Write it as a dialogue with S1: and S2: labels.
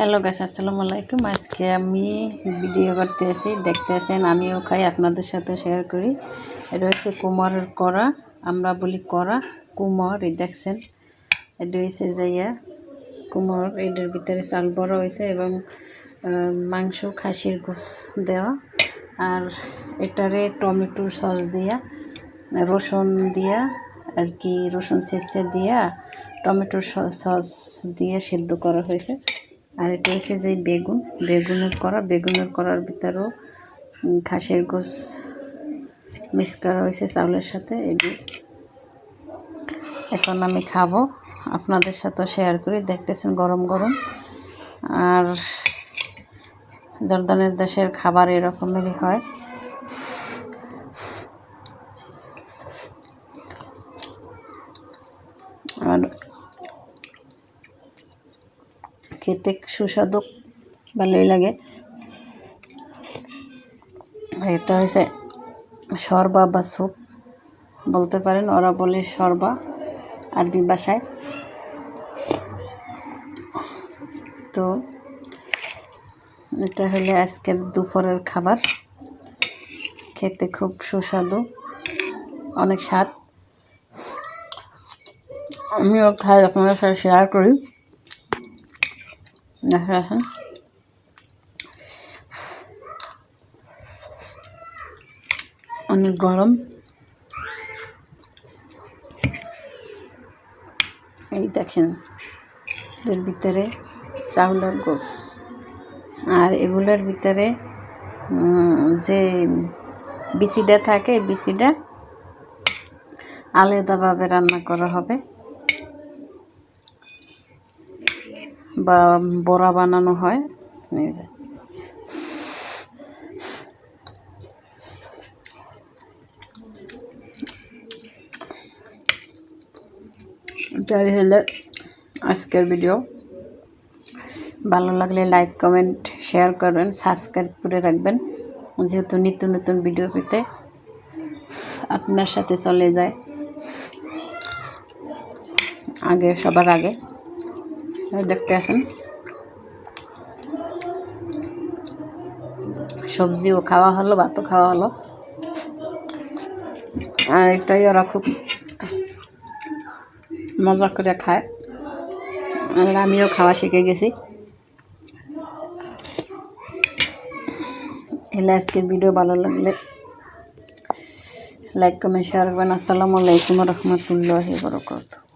S1: Hello guys, আসসালামু আলাইকুম। আজকে আমি ভিডিও করতেছি, দেখতেছেন আমিও খাই, আপনাদের সাথে শেয়ার করি। এটা হচ্ছে কুমড়ের কড়া, আমরা বলি কড়া কুমড়। এই দেখছেন, এটা হচ্ছে যাইয়া কুমড়। এটার ভিতরে চাল বড় হয়েছে এবং মাংস খাসির গোশ দেওয়া, আর এটারে টমেটোর সস দিয়া, রসুন দিয়া আর কি, রসুন ছেঁচে দিয়া টমেটোর সস দিয়ে সেদ্ধ করা হয়েছে। আর এটা হচ্ছে যে বেগুনের কড়ার ভিতরেও খাসির গোশ মিক্স করা হয়েছে চাউলের সাথে। এটি এখন আমি খাবো, আপনাদের সাথে শেয়ার করি। দেখতেছেন গরম গরম। আর জর্দানের দেশের খাবার এরকমেরই হয়। আর খেতে সুস্বাদু, ভালোই লাগে। এটা হয়েছে শরবা বা স্যুপ বলতে পারেন, ওরা বলে শরবা আরবি ভাষায়। তো এটা হলে আজকের দুপুরের খাবার, খেতে খুব সুস্বাদু, অনেক স্বাদ। আমিও খাই, আপনাদের সাথে শেয়ার করি। দেখে আসেন। অনেক গরম। এই দেখেন, এর ভিতরে চাউলের গোশ, আর এগুলোর ভিতরে যে বিচিটা থাকে, বিচিটা আলাদাভাবে রান্না করা হবে বা বড়া বানানো হয়। এটাই হলো আজকের ভিডিও। ভালো লাগলে লাইক, কমেন্ট, শেয়ার করবেন, সাবস্ক্রাইব করে রাখবেন, যেহেতু নিত্য নতুন ভিডিও পেতে আপনার সাথে চলে যায় আগে, সবার আগে। দেখতে আসেন, সবজিও খাওয়া হলো, ভাতও খাওয়া হলো। আর এটাই ওরা খুব মজা করে খায়, আর আমিও খাওয়া শিখে গেছি। এলে আজকের ভিডিও ভালো লাগলে লাইক, কমেন্ট, শেয়ার করবেন। আসসালামু আলাইকুম রহমতুল্লাহি ওয়া বারাকাতুহু।